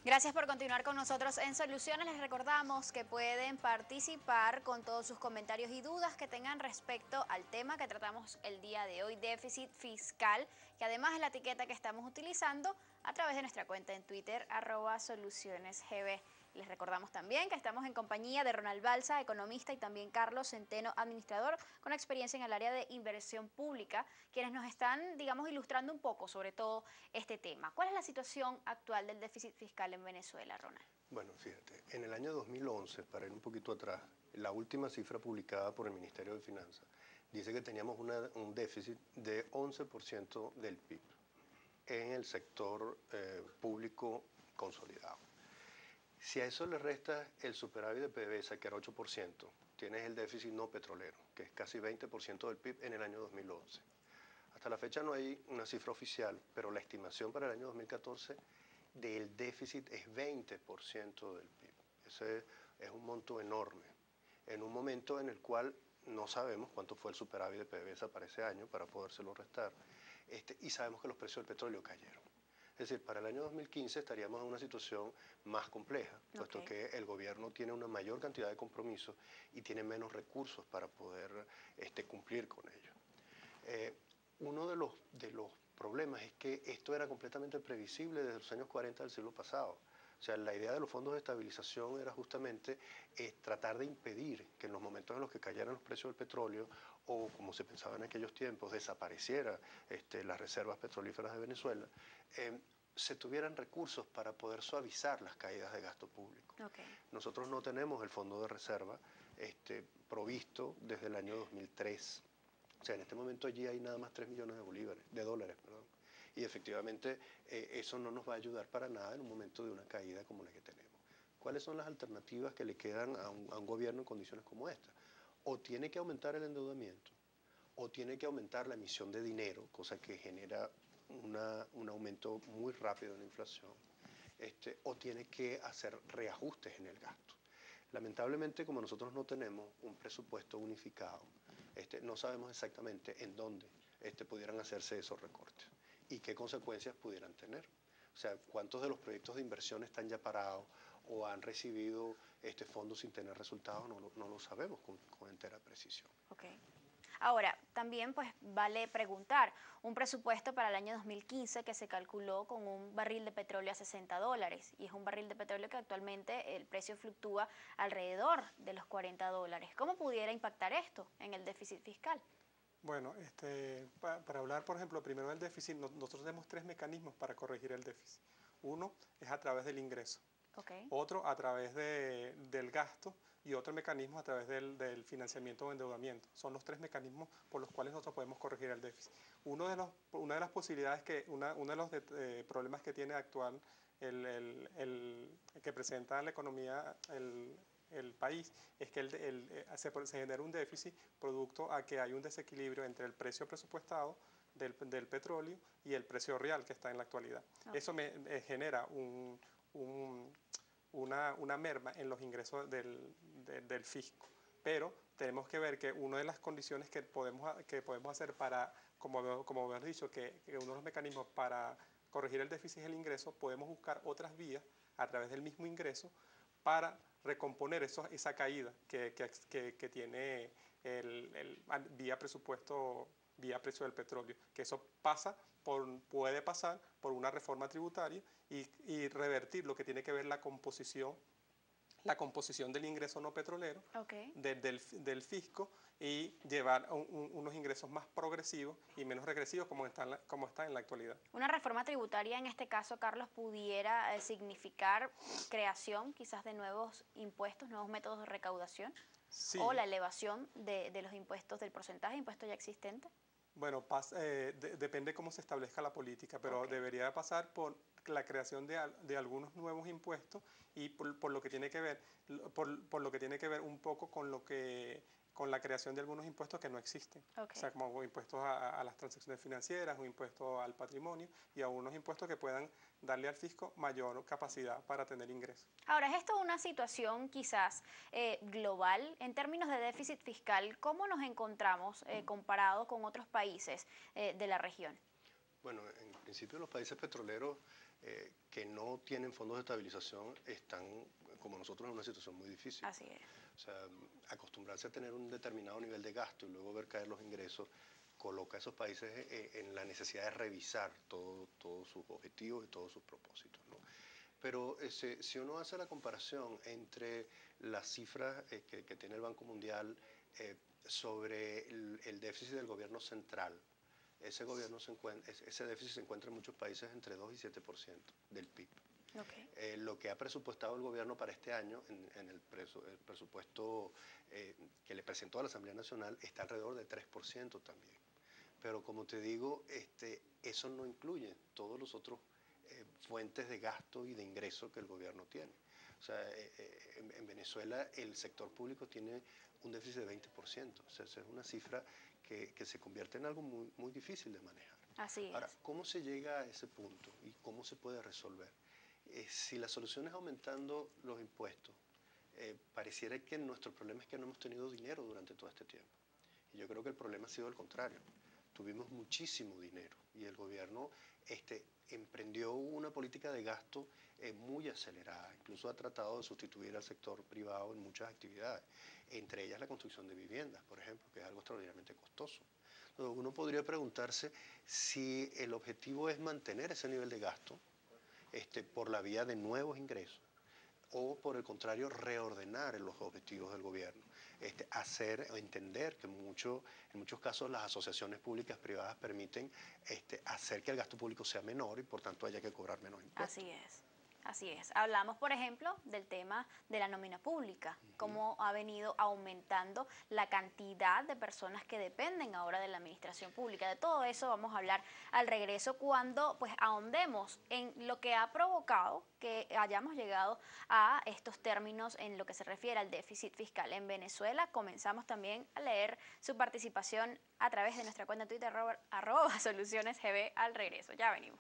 Gracias por continuar con nosotros en Soluciones. Les recordamos que pueden participar con todos sus comentarios y dudas que tengan respecto al tema que tratamos el día de hoy, déficit fiscal, que además es la etiqueta que estamos utilizando a través de nuestra cuenta en Twitter, @solucionesgb. Les recordamos también que estamos en compañía de Ronald Balsa, economista, y también Carlos Centeno, administrador con experiencia en el área de inversión pública, quienes nos están, digamos, ilustrando un poco sobre todo este tema. ¿Cuál es la situación actual del déficit fiscal en Venezuela, Ronald? Bueno, fíjate, en el año 2011, para ir un poquito atrás, la última cifra publicada por el Ministerio de Finanzas dice que teníamos un déficit de 11% del PIB en el sector público consolidado. Si a eso le restas el superávit de PDVSA, que era 8%, tienes el déficit no petrolero, que es casi 20% del PIB en el año 2011. Hasta la fecha no hay una cifra oficial, pero la estimación para el año 2014 del déficit es 20% del PIB. Ese es un monto enorme, en un momento en el cual no sabemos cuánto fue el superávit de PDVSA para ese año, para podérselo restar, y sabemos que los precios del petróleo cayeron. Es decir, para el año 2015 estaríamos en una situación más compleja, puesto que el gobierno tiene una mayor cantidad de compromisos y tiene menos recursos para poder cumplir con ellos. Uno de los problemas es que esto era completamente previsible desde los años 40 del siglo pasado. O sea, la idea de los fondos de estabilización era justamente tratar de impedir que en los momentos en los que cayeran los precios del petróleo o, como se pensaba en aquellos tiempos, desapareciera las reservas petrolíferas de Venezuela, se tuvieran recursos para poder suavizar las caídas de gasto público. Nosotros no tenemos el fondo de reserva provisto desde el año 2003. O sea, en este momento allí hay nada más 3 millones de dólares. Y efectivamente eso no nos va a ayudar para nada en un momento de una caída como la que tenemos. ¿Cuáles son las alternativas que le quedan a un gobierno en condiciones como esta? O tiene que aumentar el endeudamiento, o tiene que aumentar la emisión de dinero, cosa que genera un aumento muy rápido en la inflación, o tiene que hacer reajustes en el gasto. Lamentablemente, como nosotros no tenemos un presupuesto unificado, no sabemos exactamente en dónde pudieran hacerse esos recortes y qué consecuencias pudieran tener. O sea, cuántos de los proyectos de inversión están ya parados o han recibido fondos sin tener resultados, no lo sabemos con entera precisión. Ahora, también pues vale preguntar, un presupuesto para el año 2015 que se calculó con un barril de petróleo a $60, y es un barril de petróleo que actualmente el precio fluctúa alrededor de los $40. ¿Cómo pudiera impactar esto en el déficit fiscal? Bueno, para hablar, por ejemplo, primero del déficit, nosotros tenemos tres mecanismos para corregir el déficit. Uno es a través del ingreso, otro a través del gasto y otro mecanismo a través del financiamiento o endeudamiento. Son los tres mecanismos por los cuales nosotros podemos corregir el déficit. Una de las posibilidades, uno de los problemas que tiene actual que presenta la economía el país es que se genera un déficit producto a que hay un desequilibrio entre el precio presupuestado del petróleo y el precio real que está en la actualidad. Eso genera una merma en los ingresos del fisco. Pero tenemos que ver que una de las condiciones que podemos hacer para, como hemos dicho, que uno de los mecanismos para corregir el déficit es el ingreso, podemos buscar otras vías a través del mismo ingreso para recomponer esa caída que tiene vía presupuesto, vía precio del petróleo, que eso puede pasar por una reforma tributaria y revertir lo que tiene que ver la composición del ingreso no petrolero del fisco y llevar unos ingresos más progresivos y menos regresivos como está en la actualidad. Una reforma tributaria en este caso, Carlos, pudiera significar creación quizás de nuevos impuestos, nuevos métodos de recaudación, o la elevación de los impuestos, del porcentaje de impuestos ya existente. Bueno, depende cómo se establezca la política, pero debería pasar por la creación de algunos nuevos impuestos y por lo que tiene que ver, por lo que tiene que ver un poco con la creación de algunos impuestos que no existen. O sea, como impuestos a las transacciones financieras, un impuesto al patrimonio y a unos impuestos que puedan darle al fisco mayor capacidad para tener ingresos. Ahora, ¿es esto una situación quizás global en términos de déficit fiscal? ¿Cómo nos encontramos comparado con otros países de la región? Bueno, en principio los países petroleros que no tienen fondos de estabilización están, como nosotros, en una situación muy difícil. Así es. O sea, acostumbrarse a tener un determinado nivel de gasto y luego ver caer los ingresos coloca a esos países en la necesidad de revisar todos sus objetivos y todos sus propósitos, ¿no? Pero si uno hace la comparación entre las cifras que tiene el Banco Mundial sobre el déficit del gobierno central, ese déficit se encuentra en muchos países entre 2 y 7% del PIB. Okay. Lo que ha presupuestado el gobierno para este año en el presupuesto que le presentó a la Asamblea Nacional está alrededor de 3% también. Pero como te digo, eso no incluye todos los otros fuentes de gasto y de ingreso que el gobierno tiene. O sea, en Venezuela el sector público tiene un déficit de 20%. O sea, esa es una cifra que se convierte en algo muy, muy difícil de manejar. Así es. Ahora, ¿cómo se llega a ese punto y cómo se puede resolver? Si la solución es aumentando los impuestos, pareciera que nuestro problema es que no hemos tenido dinero durante todo este tiempo. Y yo creo que el problema ha sido el contrario. Tuvimos muchísimo dinero y el gobierno emprendió una política de gasto muy acelerada. Incluso ha tratado de sustituir al sector privado en muchas actividades, entre ellas la construcción de viviendas, por ejemplo, que es algo extraordinariamente costoso. Entonces, uno podría preguntarse si el objetivo es mantener ese nivel de gasto por la vía de nuevos ingresos o, por el contrario, reordenar los objetivos del gobierno. Hacer o entender que en muchos casos las asociaciones públicas privadas permiten hacer que el gasto público sea menor y por tanto haya que cobrar menos impuestos. Así es. Así es. Hablamos, por ejemplo, del tema de la nómina pública, cómo ha venido aumentando la cantidad de personas que dependen ahora de la administración pública. De todo eso vamos a hablar al regreso cuando pues ahondemos en lo que ha provocado que hayamos llegado a estos términos en lo que se refiere al déficit fiscal en Venezuela. Comenzamos también a leer su participación a través de nuestra cuenta de Twitter @solucionesgb al regreso. Ya venimos.